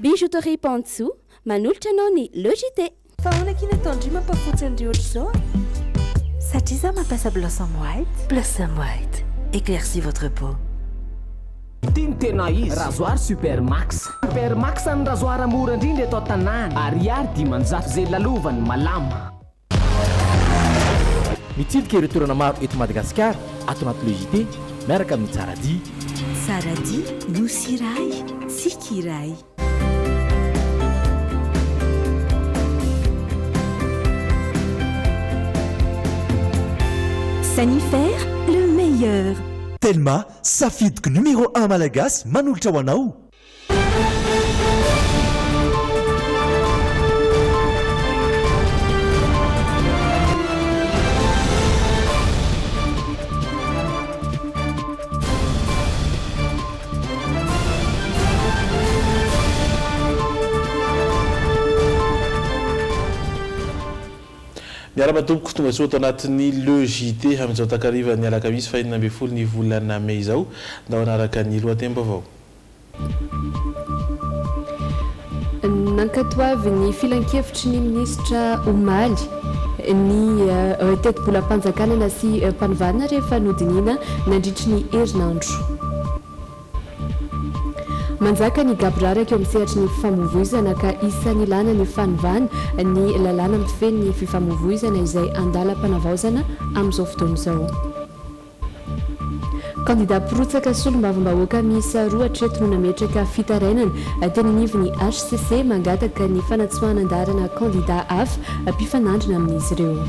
Bijouterie Pantsou, manolotra anao ny logité. Fa ahoana kina tandry mampafotsy an'ireo ohatr'izao Satria za mampiasa Blossom White. Blossom White, éclaircit votre peau. Tena izy rasoir Supermax. Supermax ny rasoir mora indrindra eto an-tanàna. Ariary dimanjato zay lalovany malama. Mitsidika ireo toerana maro eto Madagasikara ato anaty logité miaraka amin'ny Tsaradi. Tsaradi, nosy iray, tsika iray. Sanifère, le meilleur. Telma, safidiko numéro 1 malagasy manolotra ho anao. Miara-matomboko tonga soa ato anatin'ny logité amin'izao takariva ny alakamisy fahinana ambin'ny folo ny volana May izao ndao anaraka ny lohatem-baovao. Nankatoavy ny filan-kevitry ny ministra Omaly ny teti-bolam-panjakanana sy mpanivana rehefa nodinina nandritry ny herinandro. Manjaka ny gabraraka eo amin'ny sehatry ny fifamoivoizana ka isan'ny ilana ny fanivana ny lalàna mitefeny ny fifamoivoizana izay andalam-panavaozana amin'izao fotoana izao. Candidat pirotsaka solombavam-bahoaka miisa 2 hatreto no nametraka fitarainana teny anivon'ny HCC mangataka ny fanatsoanan-darana candidat hafa mpifanandrina amin'izy ireo.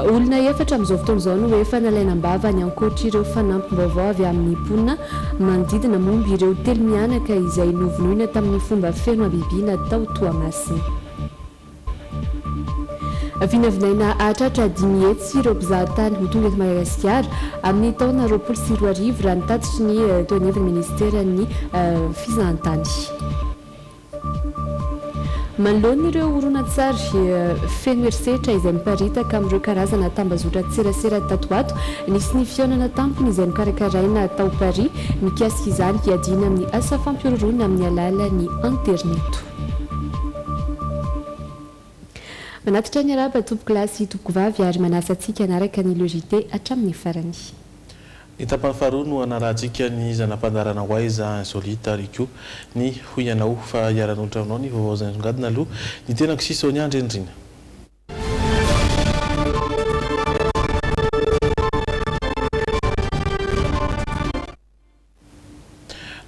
Olona efatra amin'izao fotoana izao no efa nalainam-bava ny ankoatra ireo fanampim-baovao avy amin'ny mponina manodidina momba ireo telo mianaka izay novonoina tamin'ny fomba feno abibiana tao Toamasina. Vinavinaina atratra 10 hetsy ireo mpizahatany ho tonga eto Madagasikara amin'ny taona 2024 raha nitatitry ny teo anivon'ny ministeran'ny fizahantany. Manoloana ireo horonan-tsary feno herisetra izay miparitaka amin'ireo karazana tambazotra tserasera tato ato nisy ny fihaonana tampony izay mikarakaraina tao Paris mikasika izany hiadiana amin'ny asa fampiororona amin'ny alalan'ny interneto. Manatitra ny araba tompoko lahy sy tompoko vavy ary manasa antsika anaraka ny logité hatramin'ny farany. Ny tapany faharoa no anarantsika ny zanam-pandarana ho aiza insolita riko ny hoy ianao fa iaran'olitra aminao ny vaovao izay songadina aloha ny tena kisisa ny andrendrina.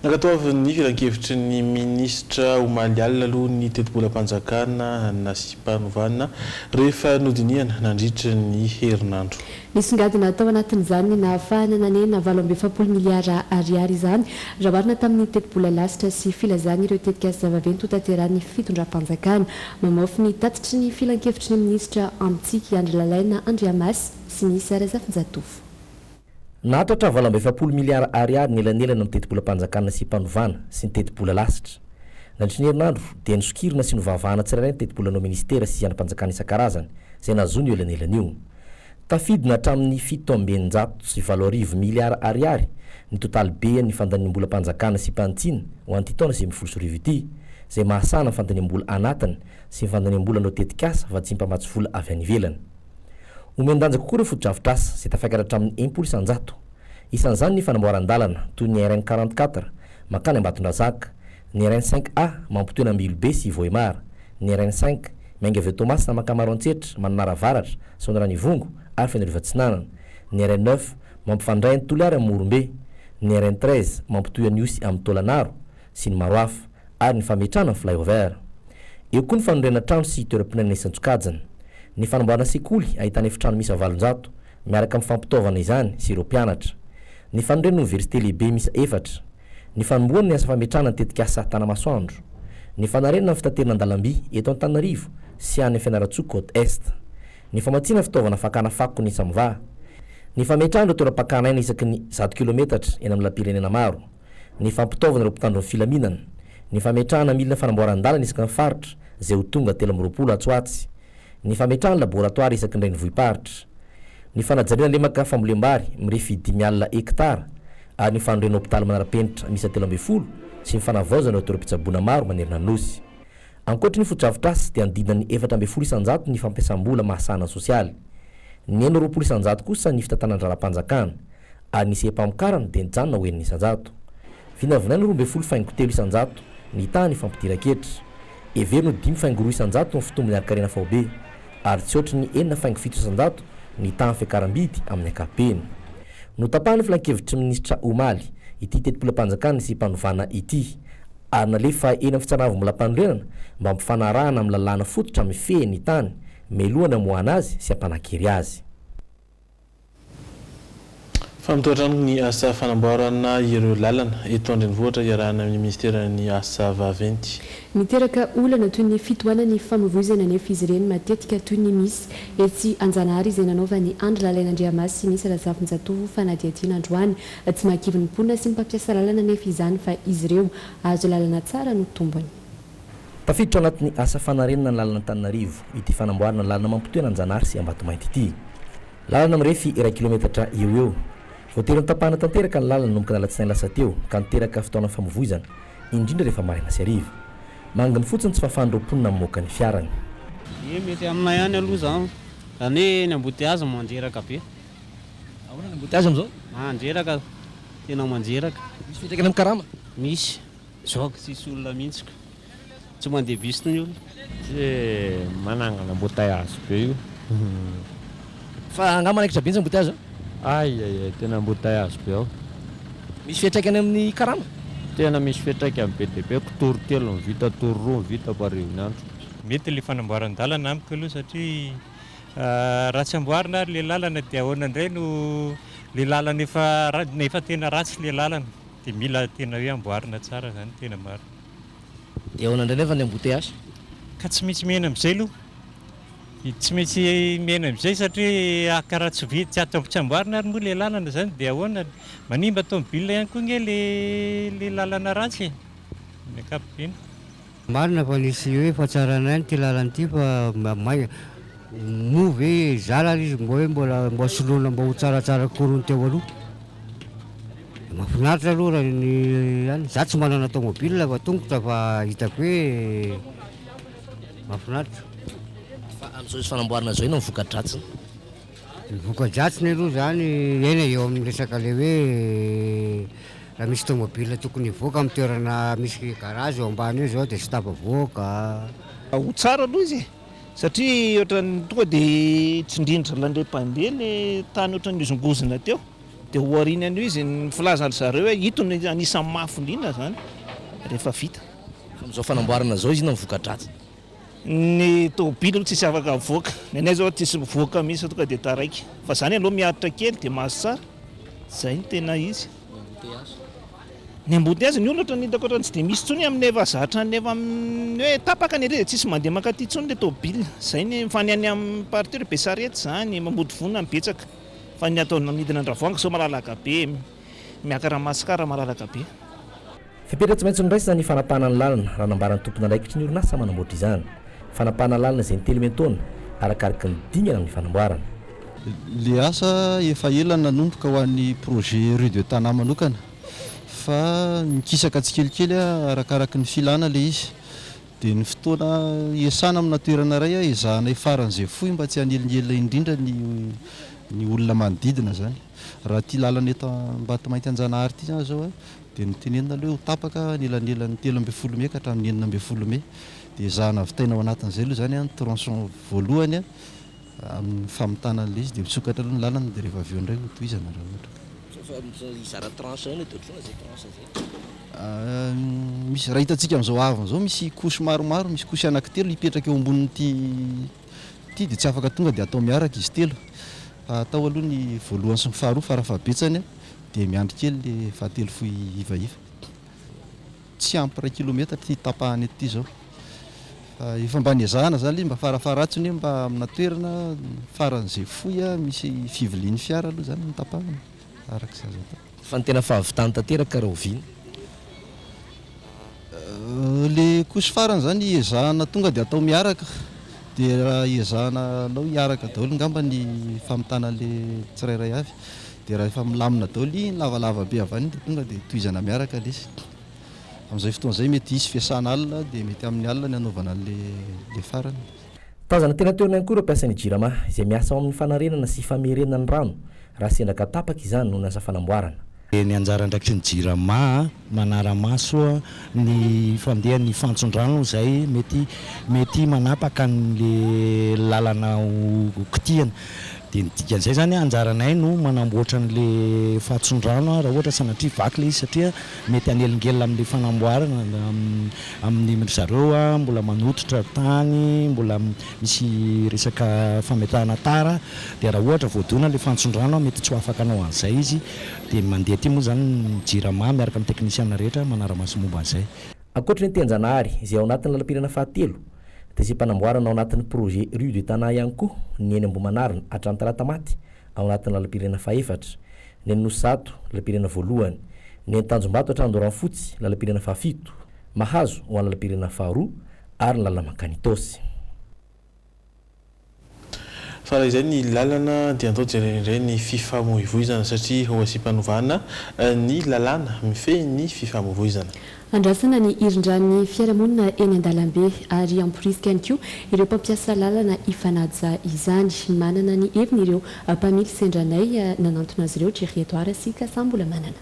Nakatoavy ny filan-kevitry ny ministra Omaly aloha ny teti-bolam-panjakana na sy mpanovana rehefa nodiniana nandritry ny herinandro. Nisongadina tao anatin'izany nahafahana nanena 7.7 miliara ariary izany raha oharina tamin'ny teti-bola lasitra sy filazana ireo tetikasa zavaventy hotanteran'ny fitondram-panjakana mamafy ny tatitry ny filan-kevitry ny ministra Amitsika Andry Lalaina Andriamasy sy ny Sara Zafinjatofo. Natatra 7.7 miliara ariary nelanelana amin'ny teti-bolam-panjakana sy mpanovana sy ny teti-bola lasitra. Nandritry ny herinandro dia nisokirina sy novavahana tsirairay ny teti-bolanao ministera sy anam-panjakana isan-karazany izay nahazo ny elanelana io. Tafidina hatramin'ny 700 sy 4 miliara ariary ny totaly be ny fandaniam-bolam-panjakana sy mpantsina ho an'ity taona sy mifolo ity izay mahasana ny fandaniam-bola anatiny sy ny fandaniam-bolanao tetikasa fa tsy mpamatsy vola avy any ivelany. Omendanjaka kokoa ireo foto-drafitrasa izay tafakatra hatramin'ny 100 isan-jato. Isan'izany ny fanamboaran-dalana toy ny RN 44 makany Ambatondrazaka, ny RN 5A mampitoena Ambilobe sy Vohemara, ny RN 5 Mainga Tomasina makamaroantsetra Manaravaratra, Sonranivongo ary Fenorivatsinanana, ny RN 9 mampifandray ny Toliary amin'ny Morombe, ny RN 13 mampitoy Aniosy amin'ny Tolanaro sy ny maro hafa ary ny fametrahana ny flyover. Eo koa ny fanondrena trano sy toeram-pinanana isan-tsokajana. Ny fanamboarana sekoly ahitana efitrano misy 700 miaraka amin'ny fampitaovana izany sy ireo mpianatra. Ny fanondrena université lehibe misy 4. Ny fanomboana ny asa fametrahana ny tetikasa Tanamasoandro. Ny fanarenana ny fitaterana an-dalamby eto Antananarivo sy any Fianarantsoa Côte Est. Ny famatsiana fitaovana fakana fako ny Samva. Ny fametrahana ireo toeram-pakana aina isaky ny 100 km eny amin'ny lapirenena maro. Ny fampitaovana ireo mpitandro ny filaminana. Ny fametrahana milina fanamboaran-dalana isaky ny faritra izay ho tonga 13 Atsoatsy. Ny fametrahana laboratoire isaky ny renivohiparitra. Ny fanajariana lemaka fambolem-bary mirefy 10 alina hektara ary ny fandroana hôpitaly manara-penitra misy 3 sy mifanavaozana toeram-pitsaboana maro manerina nosy. Ankoatra ny fotodrafitrasy dia nididina ny 4 isanjato ny fampiasam-bola mahasana sosialy. Ny 20 isanjato kosa ny fitatanandraram-panjakana ary ny sempamokarana dia nijanona ho 1 isanjato. Vinavinainy 23 isanjato ny tany fampidira-ketra. Everino 5 isanjato ny fitombony arkarena faobe ary tsy ohatry ny 4 isanjato ny tany fiakaram-bidy amin'ny ankapobeny. Notapahany filan-kevitry minisitra Omaly ity tetipolam-panjakana sy mpanovana ity ary nalefa eny amin'ny fitsanavo molam-panorenana mba ampifanarahana amin'ny lalàna fototra mifehy ny tany melohana moana azy sy ampanakery azy. Famitoatrano ny asa fanamboarana ireo lalana eto andrenivohitra iarahana amin'ny ministeran'ny asa vaventy. Miteraka olana toy ny fitohanany famovoizana nefa izy ireny matetika toy ny misy etsy Anjanahary izay nanaovany andro lalain'Andriamasy misy Razafinjatovo fanadihadiana androany tsy mahakivy ny mponina sy ny mpampiasa lalana nefa izany fa izy ireo azo lalana tsara no tombony. Tafiditra anatin'ny asa fanarenana ny lalana Antananarivo ity fanamboarana lalana mampitoena Anjanahary sy Ambatomainty ity. Lalana mirefy 1 kilometatra eo. Voatery tapahana tanteraka ny lalana nomboka nalatsinainy lasa teo ka niteraka fotoana famovoizana indrindra rehefa maraina sy hariva. Mangany fotsiny tsy fafandrom-ponina mamoaka ny fiarany. Mety aminay ihany aloha zany zany ny amboteazy manjeraka be. Ahoana ny amboteazy am'izao? Manjeraka tena manjeraka. Misy fiantraikany amin'ny karama? Misy. Zaoka tsisy olona mihitsy tsy mandeha bus ny olona. Tsy manangana amboteazy be io. Fa angamba manaikitra be ny amboteazy? Ay, tena amboteazy be ao. Misy fiantraikany amin'ny karama? Tena misy fiantraikany be dia be toro 3 vita toro 2 vita parivin'ny andro. Mety le fanamboaran-dalana amiko aloha satria raha tsy amboarina ary le lalana dia ahoana indray no le lalana efa tena ratsy le lalana dia mila tena hoe amboarina tsara zany tena maro. Dia ahoana indray nefa ny embouteillage? Ka tsy maintsy mihena amin'izay aloha. Tsy maintsy mihena amin'izay satria karaha tsy atao tsy amboarina ary moa le lalana zany dia ahoana manimba tomobile ihany koa nge le lalana ratsy ny ankapobeny. Marina fa nisy hoe fa tsara anay ty lalana ity fa move zala izy mbola soloina mba ho tsaratsara korony teo aloha. Mahafinaritra aloha raha ny any za tsy manana tomobile fa tongotra fa hitako hoe mahafinaritra. Fa amin'izao izy fanamboarana zao ino mivoka-dratsiny? Mivoka-dratsiny aloha zany eny eo amin'ny resaka le hoe raha misy tomobile tokony hivoaka amin'ny toerana misy garage eo ambany eo zao dia tsy tapa-voaka. Ho tsara aloha izy satria ohatran'ny tonga dia tsindrindra landrem-pandeha ny tany ohatran'ny izongozina teo dia ho ariana an'io izy ny filaza zareo hoe hitony anisan'ny mafindrina zany rehefa vita. Amin'izao fanamboarana zao izy ino mivoka-dratsiny? Ny tomobile aloha tsisy afaka mivoaka ny anay zao tsisy mivoaka mihitsy tonga dia taraiky fa zany aloha miaritra kely dia mahazo tsara zay ny tena izy. Ny embouteillage ny olona ohatran'ny hitako ohatran'ny tsy dia misy tsony amin'ny efa zatra ny efa hoe tapaka ny reza tsisy mandeha mankaty tsony le tomobile zay ny mifaniany amin'ny partir be sarety zany mamody vonina mibetsaka fa ny atao namidina andravoanga sao malalaka be miaka Ramasikara malalaka be. Fipetra tsy maintsy niraisana ny fanapahana ny lalana raha nambarany tompona andraikitry ny orinasa manamboatra izany. Fanapahana lalana izay ny telo-metaona arakaraka ny dingana amin'ny fanamboarana. Le asa efa ela nanomboka ho an'ny projet rue de Tana manokana fa mikisaka tsikelikely arakaraka ny filana le izy dia ny fotoana iasana amina toerana iray ezahana faran'izay fohy mba tsy hanelinelina indrindra ny olona manodidina zany. Raha ty lalana eto Ambatomainty Anjanahary ity zao dia nitenenina aloha ho tapaka nelanelany 13 me ka hatramin'ny 19 me dia ezahana vitaina ao anatin'izay aloha zany tronçon voalohany amin'ny famitana an'ilay izy dia mitsokatra aloha ny lalana dia rehefa avy eo indray ho tohizana raha ohatra. Misy raha hitantsika amin'izao avy zao misy kosy maromaro, misy kosy anankitelo hipetraka eo ambonin'ity dia tsy afaka tonga dia atao miaraka izy telo. Atao aloha ny voalohany sy ny faharoa farafabetsany dia miandry kely le fahatelo fohy ivaiva. Tsy ampy 1 kilometatra ty tapahany ety zao. Efa mba niazahana zany mba farafaratsiny mba amina toerana faran'izay fohy misy fivilian'ny fiara aloha zany ny tapahana araka izay zao. Fa ny tena fahavitany tanteraka raha oviana. Le kosy farany zany ezahana tonga dia atao miaraka dia raha ezahana alao hiaraka daholo ngamba ny famitana le tsirairay avy dia raha efa milamina daoly lavalava be avy any dia tonga dia tohizana miaraka le izy. Amin'izay fotoana izay mety hisy fiasana alina dia mety amin'ny alina ny anaovana le farany. Tazana tena toerana ihany koa ireo mpiasan'ny jirama izay miasa ao amin'ny fanarenana sy famerenana ny rano raha sendraka tapaka izany no asa fanamboarana. Ny anjara ndrakitry ny jirama manara-maso ny fandehan'ny fantson-drano izay mety manapaka n'le lalana kitihana. Dia dikan'izay zany anjaranay no manamboatra n'le fatson-drano raha ohatra sanatria vaky le izy satria mety anelingelina amin'le fanamboarana amin'ny zareo mbola manototra tany, mbola misy resaka fametahana tara, dia raha ohatra voadona le fantson-drano mety tsy ho afaka anao an'izay izy dia mandeha ty moa zany jirama miaraka amin'ny teknisiana rehetra manara-maso momba an'izay. Ankoatra ny Tenjanahary izay ao anatin'ny lalam-pirenena fahatelo dia sy mpanamboarana ao anatin'ny projet Rue de Tana ihany koa ny eny Ambohimanarina hatramin'ny Talatamaty ao anatin'ny lalam-pirenena fahaefatra, ny Nosato lalam-pirenena voalohany, ny Tanjombato hatramin'ny Doranfotsy lalam-pirenena fahafito, Mahazo ho an'ny lalam-pirenena faharoa ary ny lalana-Makanitosy. Fa raha izay ny lalana dia atao jerendray ny fifamoivoizana satria ho asy-panovana ny lalàna mifehy ny fifamoivoizana. Andrasana ny irindran'ny fiarahamonina eny an-dalambe ary amporisika ihany koa ireo mpampiasa lalana ifanaja izany. Manana ny heviny ireo mpamily sendranay nanantona azy ireo Jeretoara sy Kasambola manana.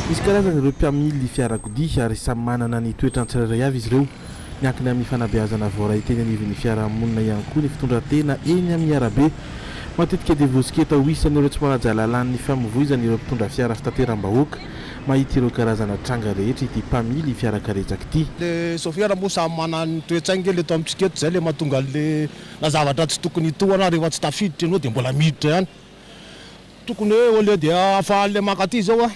Misy karazana ireo mpiamily fiarakodia ary samy manana ny toetrany tsirairay avy izy ireo. Miankina amin'ny fanabeazana voaray teny anivon'ny fiarahamonina ihany koa ny fitondran-tena eny amin'ny arabe. Matetika dia vosiketa ho isany ireo tsy manaja lalàn'ny famovoizana ireo mpitondra fiara fitateram-bahoaka mahita ireo karazana tranga rehetra ity mpamily fiarakaretsaka ity. Le sofiara moa samy manana ny toetsaingy le eto amintsiketo zay le mahatonga le na zavatra tsy tokony toana rehefa tsy tafiditra ianao dia mbola miditra ihany. Tokony hoe au lieu dia afahan'le makaty zao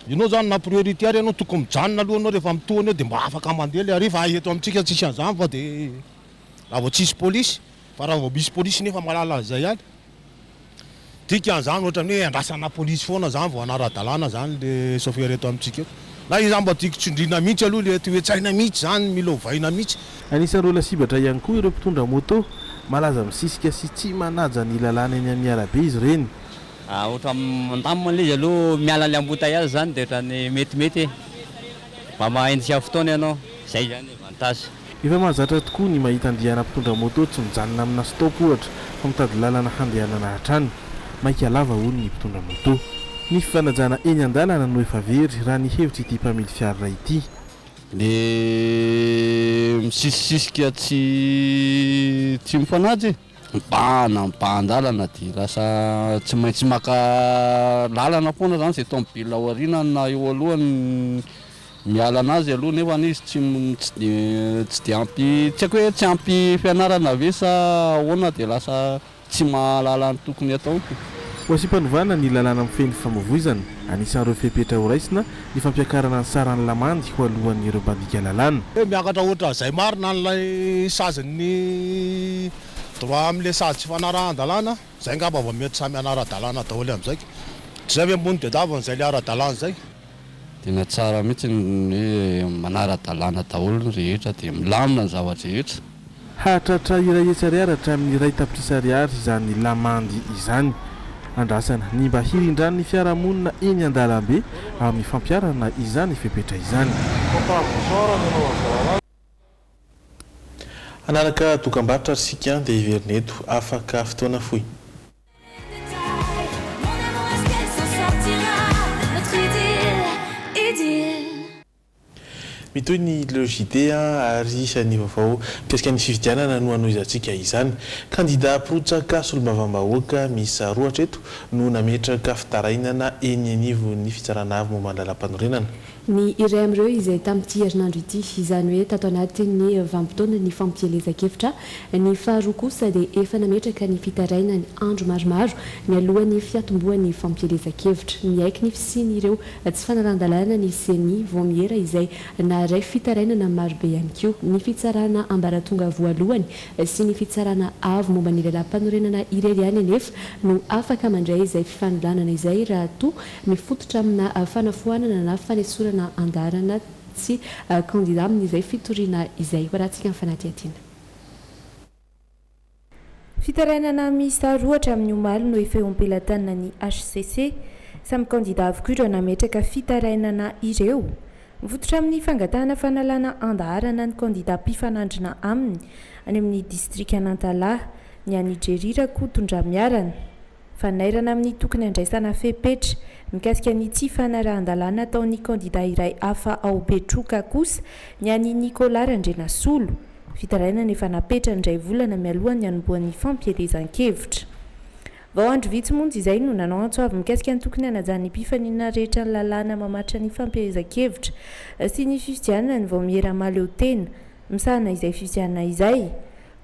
ianao zany na priorité ary ianao tokony mijanona aloha anao rehefa mitohana eo dia mba afaka mandeha le ariva eto amintsika tsisy an'izany fa dia raha vao tsisy polisy fa raha vao misy polisy nefa malala an'izay ihany. Dika an'izany ohatra hoe andrasana polisy foana zany vao anara-dalàna zany le chauffeur eto amintsika eto. Na izy zany mba tiako tsindriana mihitsy aloha le toetsaina mihitsy zany mila ovaina mihitsy. Anisan'ireo lasibatra ihany koa ireo mpitondra moto malaza misisika sy tsy manaja ny lalàna eny amin'ny arabe izy ireny. Ohatra mandamina izy aloha miala le embouteillage zany dia ohatrany metimety mba mahendrika fotoana ianao, izay zany avantage. Efa mahazatra tokoa ny mahita andiana mpitondra moto tsy mijanona amina stop ohatra fa mitady lalana handehanana hatrany. Maika lava hono ny mpitondra moto. Ny fifanajana eny an-dalana no efa very raha ny hevitra ity mpamily fiara ity. Le misisisika tsy mifanaja mibahana-ndalana dia lasa tsy maintsy maka lalana foana zany izay tomobile ao aoriana na eo alohany miala anazy aloha nefa izy tsy dia ampy tsy haiko hoe tsy ampy fianarana ve sa ahoana dia lasa tsy mahalala ny tokony atao. Ho asy-panovana ny lalàna mifehy ny famovoizana anisan'ireo fepetra ho raisina ny fampiakarana ny saran'ny lamandy ho alohan'ireo bandika lalàna. Miakatra ohatra izay marina n'ilay saziny droit amin'ilay sady tsy fanarahan-dalàna izay ngamba vao mety samy anara-dalàna daholo amin'izay. Tsy zay hoe ambony dia davana izay le ara-dalàna izay. Tena tsara mihitsy hoe manara-dalàna daholo rehetra dia milamina ny zavatra rehetra. Hatratra iray etsariary hatramin'ny iray tapitrisa-ariary izany lamandy izany. Andrasana ny mba hirindran'ny fiarahamonina eny an-dalambe amin'ny fampiarana izany fepetra izany. Anaraka dokam-barotra sika dia iverina eto afaka fotoana fohy. Mitoy ny logide ary isan'ny vaovao mikasika ny fifidianana no anoizantsika izany. Kandida mpirotsaka solombavambahoaka miisa roa hatreto no nametraka fitarainana eny anivon'ny fitsarana avy momba ny lalam-panorenana. Ny iray amin'ireo izay tamin'ity herinandro ity izany hoe tato anatin'ny vanim-potoana ny fampielezan-kevitra, ny faharoa kosa dia efa nametraka ny fitaraina ny andro maromaro ny alohan'ny fiatombohan'ny fampielezan-kevitra. Miaiky ny fisiany ireo tsy fanaran-dalàna ny seni vomiera izay naray fitarainana marobe ihany koa. Ny fitsarana ambaratonga voalohany sy ny fitsarana avo momba ny lalam-panorenana irery ihany anefa no afaka mandray izay fifanolanana izay raha toa mifototra amina fanafoanana na fanesorana andarana sy kandida amin'izay fitoriana izay ho rahantsika amin'ny fanadihadiana. Fitarainana miisa roa hatramin'ny omaly no efa eo am-pelatanana ny HCC. Samy kandida avokoa ireo nametraka fitarainana ireo. Mivototra amin'ny fangatahana fanalana andaharana ny kandida mpifanandrina aminy any amin'ny distrika Nantalahy ny Nigerira Kotondra miarana. Fanairana amin'ny tokony andraisana fepetra mikasika ny tsy fanarahan-dalàna ataon'ny kandida iray hafa ao Betroka kosa ny any Nicolas Randrenasolo. Fitarainana efa napetra indray volana mialohan'ny hanomboan'ny fampielezan-kevitra. Vao andro vitsymonjy izay no nanao antsoavy mikasika ny tokony hanajan'ny mpifanina rehetra ny lalàna mamatra ny fampielezan-kevitra sy ny fifidianana ny vao mieramaly eo tena misahana izay fifidianana izay.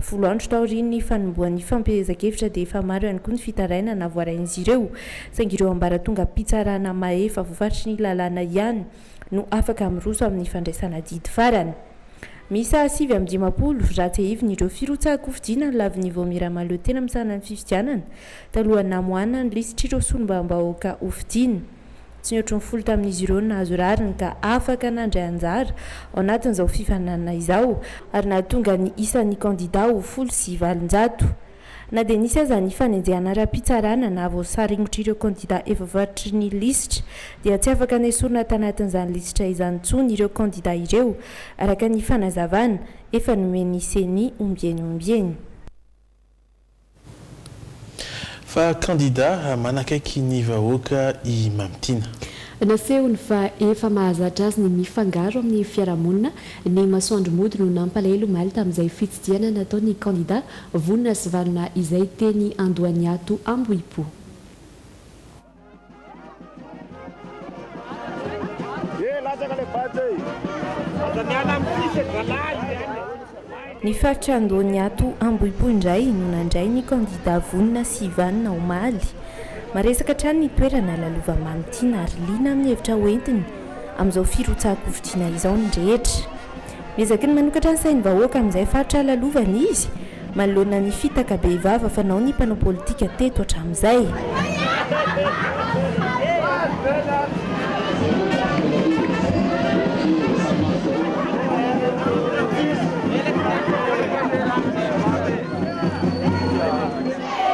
10 andro taorian'ny fanomboan'ny fampielezan-kevitra dia efa maro ihany koa ny fitarainana voarain'izy ireo saingy ireo ambaratonga mpitsarana maefa voafaritry ny lalàna ihany no afaka miroso amin'ny fandraisana didy farany. Misa 7:10 ratsy hiviny ireo firotsahako fidiana ny lavin'ny vao mieramaly eo tena misahana ny fifidianana talohan'ny namoana ny lisitry ireo solombavam-bahoaka hofidiana. Tsy ny ohatran'ny folo tamin'izy ireo nahazo rariny ka afaka nandray anjara ao anatin'izao fifananana izao ary nahatonga ny isan'ny kandida ho 700. Na dia nisy aza ny fanenjehana ara-pitsarana na vao saringotra ireo kandida efa voafaritry ny lisitra dia tsy afaka nesorina tanatin'izany lisitra izany intsony ireo kandida ireo araka ny fanazavana efa nomeny seny ombieny. Fa kandida manakaiky ny vahoaka i Mamptina. Nasehony fa efa mahazatra azy ny mifangaro amin'ny fiarahamonina ny masoandro mody no nampalahelo omaly tamin'izay fitsidiana nataony kandida vonina sy valona izay teny Andohaniato Ambohipo. Ny faritra Andohaniato Ambohipo indray no nandray ny kandida vonina sy valona omaly. Maresaka trano ny toerana lalova Mamptina ary liana amin'ny hevitra hoentiny amin'izao firotsahako fidiana izao ny rehetra. Miezaka ny manokatra ny sainy vahoaka amin'izay faritra lalovana izy manoloana ny fitaka be vava fanao ny mpanao politika teto hatramin'izay.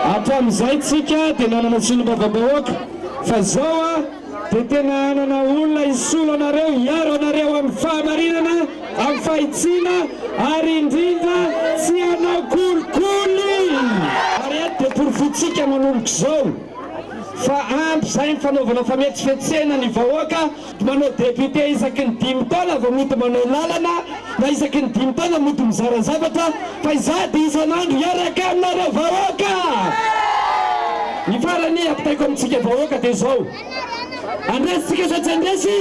Hatramin'izay tsika dia nanana solombavam-bahoaka fa zao dia tena anana olona isolo anareo hiaro anareo amin'ny fahamarinana amin'ny fahitsiana ary indrindra tsy hanao kolikoly ary eto dia porofotsika manomboka izao fa ampy izay ny fanaovana fametsifetsena ny vahoaka manao député isaky ny 5 taona vao mody manao lalana na isaky ny 5 taona mody mizara zavatra fa iza dia isan'andro hiaraka aminareo vahoaka. Ny farany ampitaiko amintsika vahoaka dia izao andresitsika sa tsy andresy?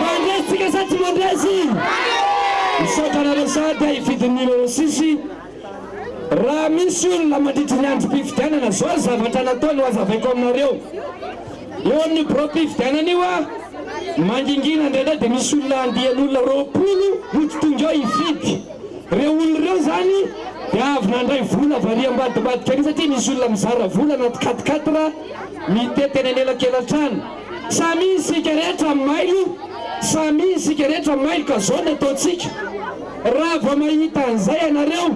Mandresitsika sa tsy mandresy? Misaotra anareo sady hividy numéro 6 raha misy olona mandritry ny andro mpifidianana zao zavatra nataony ho azavaiko aminareo eo amin'ny bro mpifidianana io mangingina indraindray dia misy olona andian'olona 20 mototonga eo hividy reo olona ireo zany dia avy nandray vola varia ambadibadika any satria misy olona mizara vola anaty 4 miteteny anelakelan-trano samy isika rehetra mailo samy isika rehetra mailo ka zao ny ataontsika raha vao mahita an'izay ianareo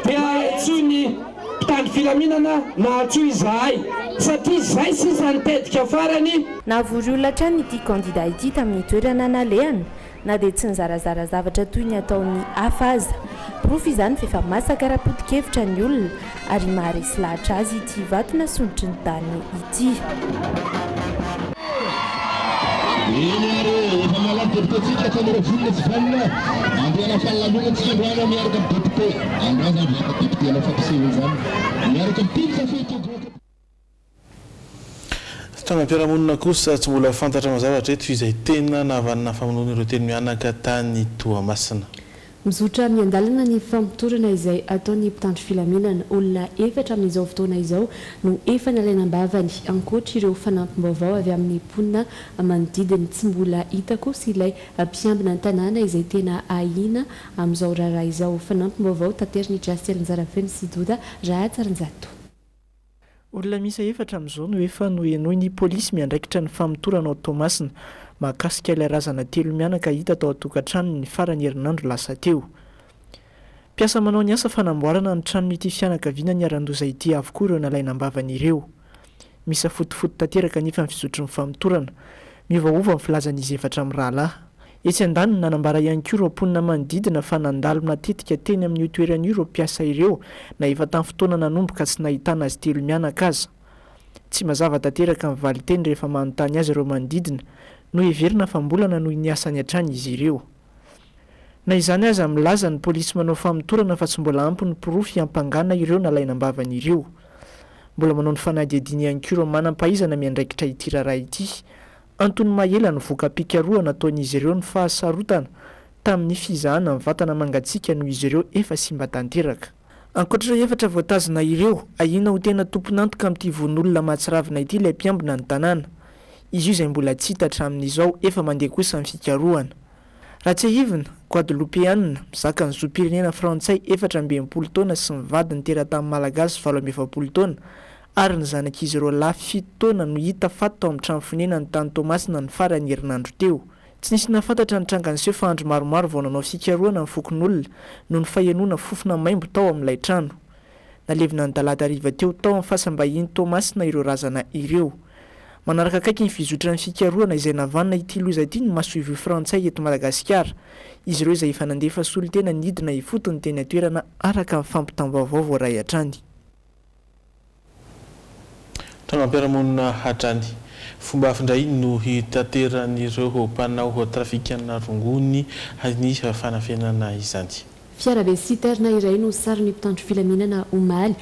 dia tsony mpitandro filaminana na atsoy izahay satria izay sisa nitedika farany. Nahavory olona trano ity kandida ity tamin'ny toerana nalehana na dia tsy nizarazara zavatra toy ny ataon'ny hafa aza. Profo izany fa efa masaka raha-potikevitra ny olona ary maharesy lahatra azy ity vatona sondrotry ny tany ity. efa malaky deputétsika tamira volona sy valona andeana fahalalona tsy androana miaraka amin'ny député androana miaraka député ana fampisehoana izany miaraka mipilika feky trano am-piarahamonina kosa tsy mbola fantatra mazavatra eto izay tena nahavanana famonoana ireo teny mianaka tany Toamasina. Mizotra miandalana ny fampitorana izay ataon'ny mpitandro filaminana olona efatra amin'izao fotoana izao no efa nalainam-bavany ankoatra ireo fanampim-baovao avy amin'ny mponina manodidiny tsy mbola hita kosa ilay mpiambina ny tanàna izay tena ahina amin'izao raharaha izao fanampim-baovao tateriny Drasel Njaraveny sy Doda raha Tsarinjato. Olona misa efatra amin'izao no efa nohenoiny polisy miandraikitra ny famitorana ao Toamasina mahakasika ilay razana telo mianaka hita tao an-tokantrano ny farany herinandro lasa teo. Piasa manao ny asa fanamboarana ny trano n'ity fianakaviana ny arandoza ity avokoa ireo nalainambavany ireo. Misa fotofoto tanteraka nefa mifizotry ny famotorana, miovaova ny filazan'izy efatra amin'ny rahalahy. Etsy an-daniny nanambara ihany koa ireo mponina manodidina fa nandalo matetika teny amin'ny toerana ireo mpiasa ireo na efa tamin'ny fotoana nanomboka tsy nahitana azy telo mianaka aza. Tsy mazava tanteraka ny valiteny rehefa manontany azy ireo manodidina no heverina fa mbola nanohy ny asany hatrany izy ireo. Na izany aza milaza ny polisy manao famotorana fa tsy mbola ampy ny porofo hiampangana ireo nalainambavany ireo. Mbola manao ny fanadihadiana ihany koa ireo manam-pahaizana miandraikitra ity raharaha ity. Antony mahela ny voka-pikaroa nataon'izy ireo ny fahasarotana tamin'ny fizahana ny vatana mangatsiaka noho izy ireo efa simba tanteraka. Ankoatr'ireo efatra voatazona ireo, ahina ho tena tomponantoka amin'ity von'olona mahatsiravina ity ilay mpiambina ny tanàna. Izy io izay mbola tsy hita hatramin'izao efa mandeha kosa ny fikarohana. Raha tsy ahivina, Guadeloupeanina mizaka ny zoam-pirenena frantsay 12 taona sy ny vadiny teratany malagasy 12 taona ary ny zanak'izy ireo lahy 7 taona no hita faty tao amin'ny trano fonena ny tany Tomasina ny farany herinandro teo. Tsy nisy nafantatra ny trangan'seho fa andro maromaro vao nanao fikarohana ny fokon'olona no ny fahenoana fofona maimbo tao amin'ilay trano. Nalevina ny talata hariva teo tao amin'ny fasambahiny Tomasina ireo razana ireo. Manaraka akaiky ny fizotra ny fikarohana izay navanina ity loza ity ny masoivy frantsay eto Madagasikara. Izy ireo izay efa nandefa solitena nidina hifotony teny atoerana araka ny fampitam-baovao voaray hatrany. Trano-piarahamonina hatrany. Fomba hafindray no hitateran'ireo mpanao trafikana rongony ny fanafenana izany. Fiarabe citerna iray no sary ny mpitandro filaminana omaly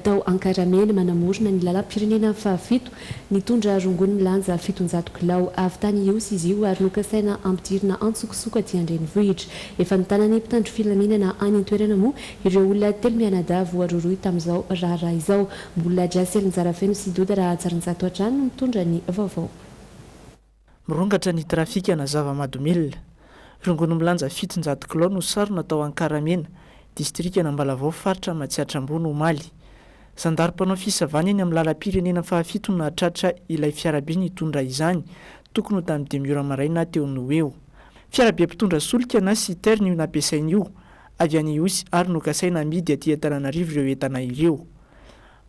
tao Ankaramely manamorona ny lalam-pirenena fahafito nitondra rongony milanja 700 kilao avy tany Iosy izy io ary nokasaina ampidirina antsokosoko aty Andrenivohitra. Efa nitanany mpitandro filaminana any an-toerana moa ireo olona telo mianadahy voaroroy tamin'izao raharaha izao. Mbola Jasely Njarafeno sy Doda raha Tsarinjato hatrany no mitondra ny vaovao. Mirongatra ny trafika na zava-mahadomelona. Rongony milanja 700 kilao no sary natao Ankaramena, distrika Nambalavao faritra Matsiatrambony Omaly. Zandarim-panao fisavany eny amin'ny lalam-pirenena fahafito na tratra ilay fiarabe nitondra izany, tokony ho tamin'ny 2 ora maraina teo no eo. Fiarabe mpitondra solika na citerne io nampiasainy io, avy any Iosy ary nokasaina amidy aty Antananarivo ireo entana ireo.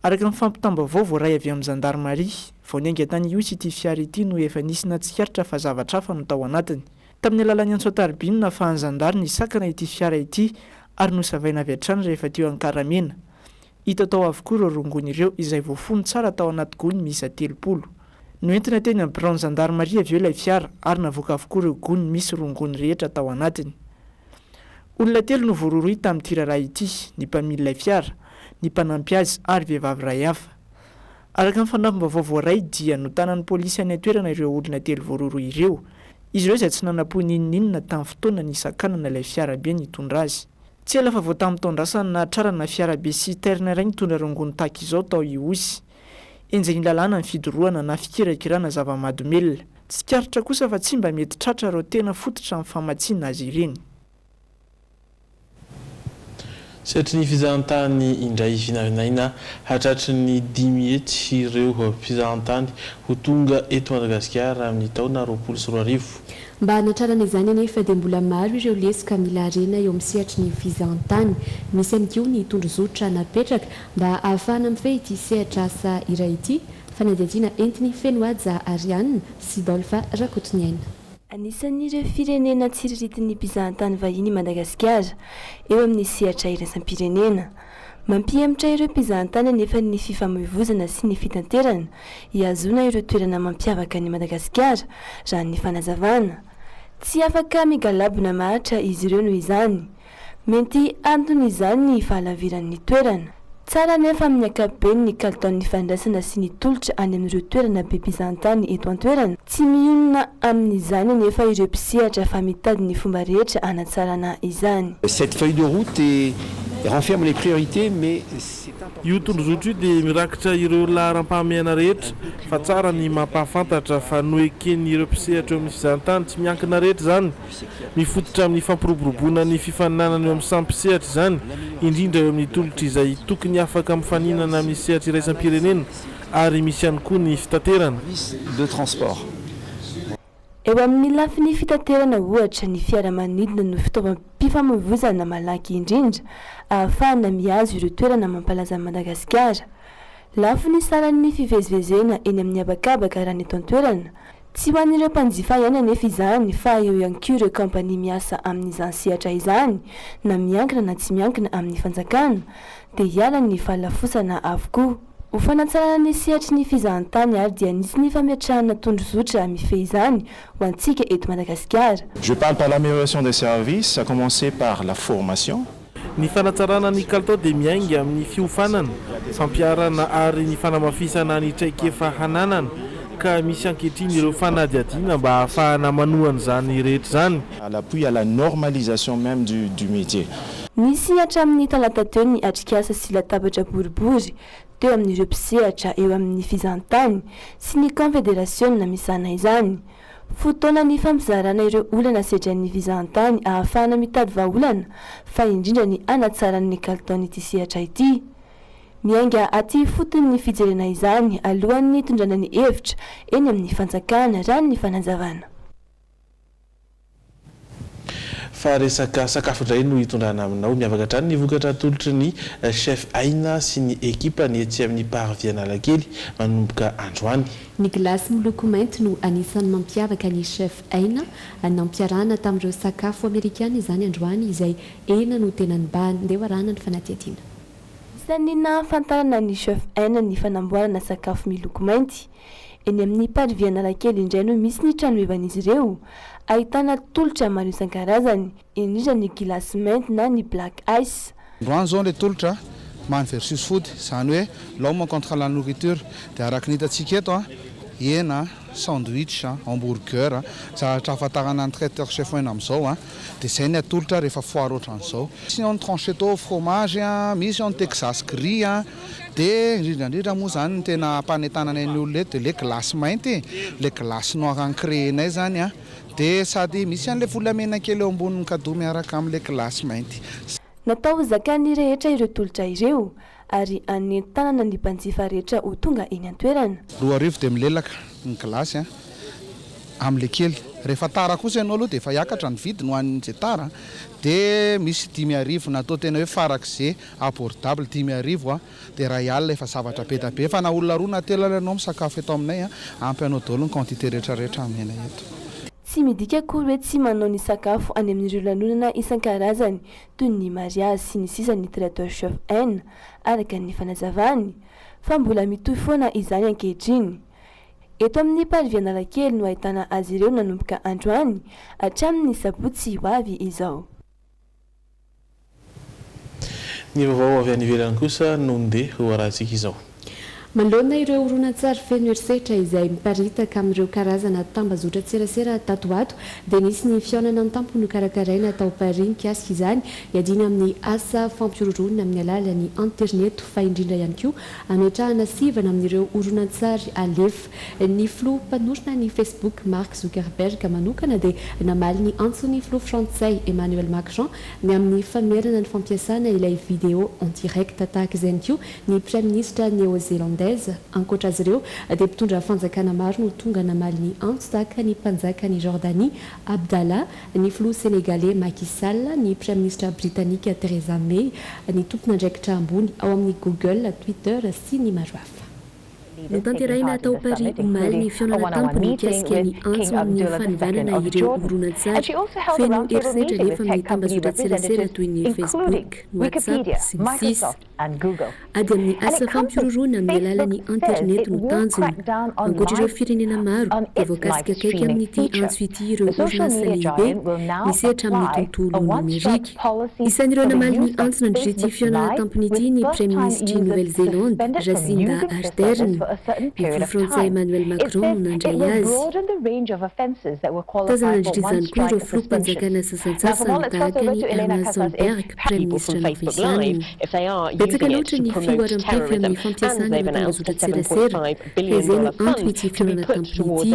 Araka ny fampitambavao voaray avy amin'ny Gendarmerie, vao niainga tany Iosy ity fiara ity no efa nisy natsikaritra fa zavatra hafa no tao anatiny. Tamin'ny alalan'ny Antsoataribiny nafahan'ny zandary nisakana ity fiara ity ary nosavaina avy hatrany rehefa teo Ankaramena. Hita tao avokoa ireo rongony ireo izay voafony tsara tao anaty gony miisa 30. Noentina teny amin'ny Braon Gendarmerie avy eo ilay fiara ary navoaka avokoa ireo gony misy rongony rehetra tao anatiny. Olona telo no voaroroy tamin'ity raharaha ity, ny mpamily ilay fiara, ny mpanampy azy ary vehivavy iray hafa. Araka ny fanampim-baovao voaray dia notanan'ny polisy any an-toerana ireo olona telo voaroroy ireo. Izy ireo izay tsy nanapo ninninina tamin'ny fotoana nisakanana ilay fiarabe nitondra azy. Tsy ela fa vao tamin'ny taondrasany nahatrarana fiarabe citerne iray nitondra rongony tahaka izao tao Iosy. Enjeny lalàna ny fidorohana na fikirakirana zava-mahadomelona. Tsy karitra kosa fa tsy mba mety tratra ireo tena fototra amin'ny famatsiana azy ireny. Satria ny fizahantany indray vinavinaina hatratry ny 10 hetsy ireo mpizahantany ho tonga eto Madagasikara amin'ny taona 2024. Mba hanatrarana izany anefa dia mbola maro ireo lesoka mila harena eo amin'ny sehatry ny fizahantany. Misy ihany koa ny tondrozotra napetraka mba ahafahana mifehy ity sehatra asa iray ity. Fanadihadiana entiny Fenoaja Arianina sy Dolfa Rakotoniaina. Anisan'ireo firenena tsiriritin'ny mpizahantany vahiny Madagasikara eo amin'ny sehatra iraisam-pirenena. Mampihemotra ireo mpizahantany anefa ny fifamoivoizana sy ny fitanterana hiazona ireo toerana mampiavaka ny Madagasikara raha ny fanazavana. Tsy afaka migalabona mahatra izy ireo noho izany. Mety antony izany ny fahalaviran'ny toerana. Tsara nefa amin'ny ankapobeny ny kalitaon'ny fandraisana sy ny tolotra any amin'ireo toerana be mpizahantany eto an-toerana. Tsy mionona amin'izany nefa ireo mpisehatra fa mitady ny fomba rehetra hanatsarana izany. Cette feuille de route renferme les priorités mais io tondrozotra io dia mirakitra ireo laharam-pahamehana rehetra fa tsara ny mampahafantatra fa noeken'ny ireo mpisehatra eo amin'ny fizahantany tsy miankina rehetra zany, mifototra amin'ny fampiroboroboana ny fifaninanana eo amin'ny samy mpisehatra izany, indrindra eo amin'ny tolotra izay tokony afaka mifaninana amin'ny sehatra iraisam-pirenena ary misy ihany koa ny fitaterana de transport. eo amin'ny lafiny fitaterana ohatra ny fiaramanidina no fitaovam-pifamoivoizana malaky indrindra ahafahana miazo ireo toerana mampalaza Madagasikara. Lafiny saran'ny fivezivezena eny amin'ny abakabaka raha ny eto an-toerana. Tsy ho an'ireo mpanjifa ihany anefa izany fa eo ihany koa ireo kampania miasa amin'izany sehatra izany na miankina na tsy miankina amin'ny fanjakana dia hiala ny fahalafosana avokoa. Ho fanatsarana ny sehatry ny fizahan-tany ary dia anisy famiatrahana tondrozotra mifehy izany ho antsika eto Madagasikara. Je parle par l'amélioration des services, à commencer par la formation. Ny fanatsarana ny kalitao dia miainga amin'ny fiofanana, fampiarana ary ny fanamafisana ny traikefa hananana ka misy ankehitriny ireo fanadihadiana mba ahafahana manohana izany rehetra izany. À l'appui à la normalisation même du métier. Nisy hatramin'ny talata teo ny atrikasa sy latabatra boribory teo amin'ireo mpisehatra eo amin'ny fizahan-tany sy ny confédération misana izany. Fotoana ny fampizarana ireo olana sedran'ny fizahan-tany ahafahana mitady vahaolana fa indrindra ny anatsaran'ny kalitaon'ity sehatra ity. Miainga aty fotony ny fijerena izany alohan'ny tondrana ny hevitra eny amin'ny fanjakana raha ny fanazavana. Fa resaka sakafo indray no hitondrana aminao miavaka hatrany ny vokatra tolotry ny chef Aina sy ny ekipa ny etsy amin'ny Paravianalakely manomboka androany. Ny glasy miloko mainty no anisan'ny mampiavaka ny chef Aina nampiarahana tamin'ireo sakafo amerikana izany androany izay ena no tena nibahany ndeha arahana ny fanadihadiana. Isan'ny nahafantarana ny chef Aina ny fanamboarana sakafo miloko mainty. Eny amin'ny Paravianalakely indray no misy ny trano evan'izy ireo. Ahitana tolotra maro isan-karazany, indrindra ny gilasy mainty na ny black ice. Androany zao ilay tolotra man versus food, izany hoe l'homme contre la nourriture dia araka ny hitantsika eto hena, sandwich, hamburger, zavatra ahafantarana ny traiteur chef Aina amin'izao dia izay ny atolotra rehefa foire ohatran'izao. Misy ny trancheto fromage, misy ny Texas gris dia indrindra moa zany ny tena ampanentanana ny olona eto dia le glasy mainty, le glasy noir ancrénay zany dia sady misy an'ilay volamena kely eo ambonin'ny kadao miaraka amin'ilay glasy mainty. Natao zakany rehetra ireo tolotra ireo ary anentanana ny mpanjifa rehetra ho tonga eny an-toerana. 2 arivo dia milelaka ny glasy amin'ilay kely. Rehefa tara kosa ianao aloha dia efa hiakatra ny vidiny ho an'izay tara dia misy 10 arivo natao tena hoe farak'izay abordable 10 arivo dia raha hialina efa zavatra be da be fa na olona roa na telo ianao misakafo eto aminay ampy anao daholo ny quantité rehetrarehetra aminay eto. Tsy midika akory hoe tsy manao ny sakafo any amin'ireo lanonana isan-karazany toy ny mariage sy ny sisa ny traiteur chef Aina araka ny fanazavany fa mbola mitohy foana izany ankehitriny. Eto amin'ny Paravianalakely no ahitana azy ireo nanomboka androany hatramin'ny sabotsy ho avy izao. Ny vaovao avy any ivelany kosa no ndeha ho arahantsika izao. Manoloana ireo horonan-tsary feno herisetra izay miparitaka amin'ireo karazana tambazotra tserasera tato ato dia nisy ny fihaonana ny tampo no karakaraina tao Paris mikasika izany hiadina amin'ny asa fampiroroana amin'ny alalan'ny internet fa indrindra ihany koa ametrahana sivana amin'ireo horonan-tsary alefa. Ny filoha mpanorona ny Facebook Mark Zuckerberg manokana dia namaly ny antsony filoha frantsay Emmanuel Macron ny amin'ny famerana ny fampiasana ilay vidéo en direct tahaka izany koa ny Prime Ministre néo-zélandais. Ankoatra azy ireo dia mpitondra fanjakana maro no tonga namaly ny antso tahaka ny mpanjaka ny Jordanie Abdallah, ny filoha sénégalais Macky Sall, ny Prime Ministre britannique Theresa May, ny tompon'andraikitra ambony ao amin'ny Google, Twitter sy ny maro hafa. Notanteraina tao Paris omaly ny fihaonana tampo mikasika ny antso amin'ny fanivanana ireo horonan-tsary feno herisetra nefa amin'ny tambazotra tserasera toy ny Facebook, WhatsApp sy ny sisa. Ady amin'ny asa fampiroroana amin'ny alalan'ny internet no tanjony. Ankoatra ireo firenena maro dia voakasika kaiky amin'ity antso ity ireo orinasa lehibe misehatra amin'ny tontolo nomerika. Isan'ireo namaly ny antso nandrity fihaonana tampon'ity ny Prime Ministre Nouvelle-Zélande Jacinda Ardern. Ny filoha frantsay Emmanuel Macron no nandray azy. Tazana nandritry izany koa ireo filoha mpanjakana sasantsasany tahaka ny Erna Solberg, Prime Ministre Norvégiany. Betsaka loatra ny fioaram-pefy amin'ny fampiasana ireo tambazotra tserasera ka izay no antony ity fihaonana tampon'ity.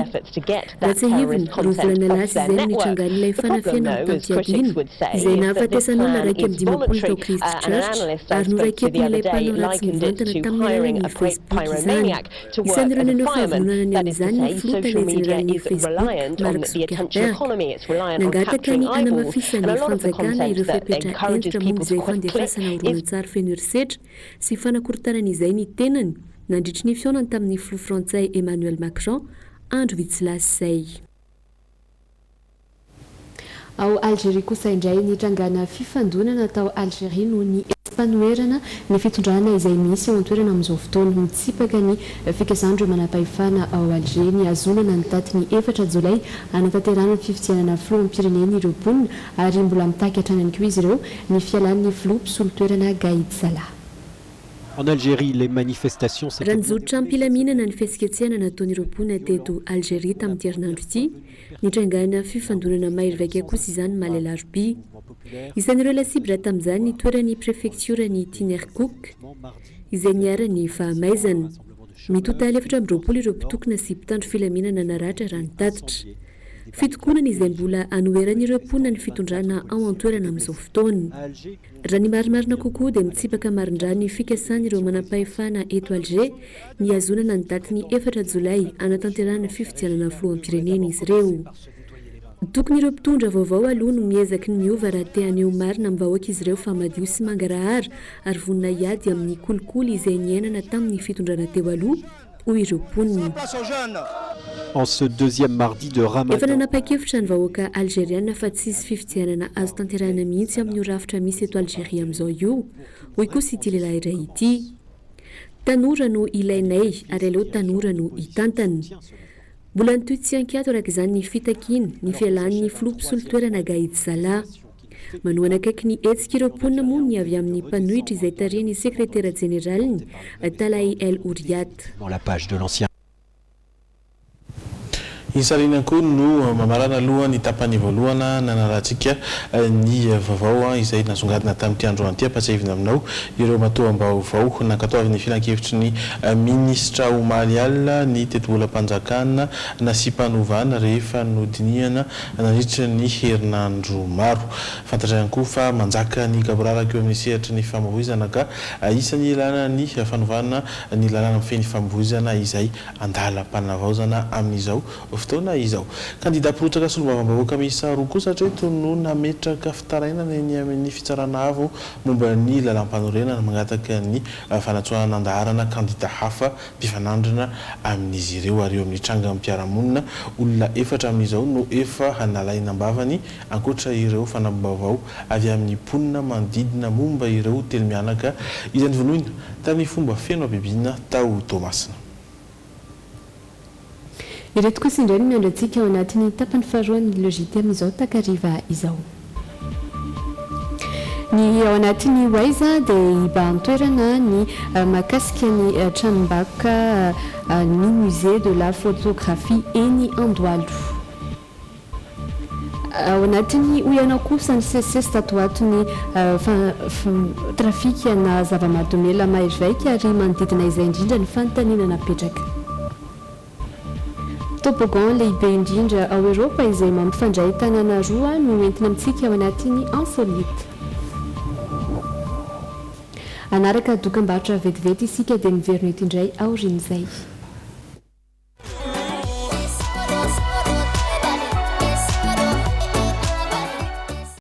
Raha tsy ahivony, roa volana lasa izay no nitrangan'ilay fanafiana amin'ny tampiadina izay nahafatesan'olona raiky amin'ny 50 tao Christchurch ary noraiketin'ilay mpanao ratsy mivantana tamin'ny alalan'ny Facebook izany. to work Isany as a ireo fireman. fahavonana That is to amin'izany say, ny flota social media lezen'irany is Facebook reliant on Mark the attention Zuckerberg economy. It's reliant on nangataka capturing ny eyeballs, anamafisany and a lot of the fanjakana content ireo that fepetra encourages entitra people momba to izay click fandefasana is horonan-tsary feno herisetra sy fanakorontanana izay ny tenany nandritry ny fionany tamin'ny flo frantsay Emmanuel Macron andro vitsilasy izay. Ao Algérie kosa indray nitrangana fifandonana tao Algérie no ny espanoerana ny fitondrana izay misy ao an-toerana amin'izao fotoana mitsipaka ny fikasandro manam-pahefana ao Algérie ny azonana ny daty ny 4 Jolay anatanterana ny fifidianana filoham-pireneny ireo mponina ary mbola mitaky hatrany koa izy ireo ny fialan'ny filoha mpisolo-toerana Gaïd Salah. En Algérie, les manifestations... raha nizotra ampilaminana ny fihetsiketsehana nataon'ireo mponina teto Algérie tamin'ity herinandro ity nitrangana fifandonana mahery kosa izany malelaroby. Isan'ireo lasibra tamin'izany ny toerany prefecturany Tinercook izay niarany fahamaizana. Mitotaly 420 ireo mpitokona sy mpitandro filaminana naratra raha nitatitra. Fitokonana izay mbola anoheran'ireo mponina ny fitondrana ao an-toerana amin'izao fotoana. Raha ny marimarina kokoa dia mitsipaka marindrany fikasan'ireo manam-pahefana eto Alger ny azonana ny daty ny 4 Jolay anatanterana fifidianana filoham-pirenena izy ireo. Tokony ireo mpitondra vaovao aloha no miezaky ny miova raha te haneho marina amin'ny vahoaka izy ireo fa madio sy mangarahara ary vonina hiady amin'ny kolikoly izay niainana tamin'ny fitondrana teo aloha hoy ireo mponina. En ce deuxième mardi de Ramadan. Efa nanapa-kevitra ny vahoaka algériana fa tsisy fifidianana azo tanterahana mihitsy amin'ny rafitra misy eto Algérie amin'izao io. Hoy kosa ity lehilahy iray ity. Tanora no ilainay ary aleo tanora no hitantana. Mbola nitoy tsy ankiato araka izany ny fitakiana ny fialan'ny filoha mpisolo-toerana Gaïd Salah. Manoana akaiky ny hetsika ireo mponina moa ny avy amin'ny mpanohitra izay tarihany sekretera jeneraliny Talahi El Ouriat. La page de l'ancien. Isarina koa no mamarana aloha ny tapany voalohana nanaratsika ny vaovao izay nasongadina tamin'ity andro anty ampatsahivina aminao ireo matoam-baovao nankatoaviny filan-kevitry ny ministra Omalial ny tetobolam-panjakana nasy-panovana rehefa nodiniana nandritra ny herinandro maro. Fantatra ihany koa fa manjaka ny kaboraraka eo amin'ny sehatry ny famovoizana ka isan'ny ilana ny fanovana ny lalàna mifehy ny famovoizana izay andalam-panavaozana amin'izao fotoana izao. Kandida pirotsaka solombavambahoaka miisa roa kosa hatreto no nametraka fitarainana eny amin'ny fitsarana avo momba ny lalam-panorenana mangataka ny fanatsoahana andaharana kandida hafa mpifanandrina amin'izy ireo ary eo amin'ny tranga mpiaramonina olona 4 amin'izao no efa hanalaina ambavany ankoatra ireo fanambavao avy amin'ny mponina mandidina momba ireo telo mianaka izay nivonoina tamin'ny fomba feno abibina tao Tomasina. Ireto kosa indray no miandrantsika ao anatin'ny tapany faharoan'ny logité amin'izao takariva izao. Ny ao anatin'ny Waiza dia hibahan-toerana ny mahakasika ny tranombakoka ny musée de la photographie eny Andohalo. Ao anatin'ny oiana kosa ny CCS tato ato ny trafika na zava-mahadomela mahery ary manodidina izay indrindra ny fanontaniana napetraka. Topogan lehibe indrindra ao Europa izay mampifandray tanàna roa no entina amintsika ao anatin'ny insolite. Anaraka dokam-barotra vetivety isika dia miverina eto indray aorian'izay.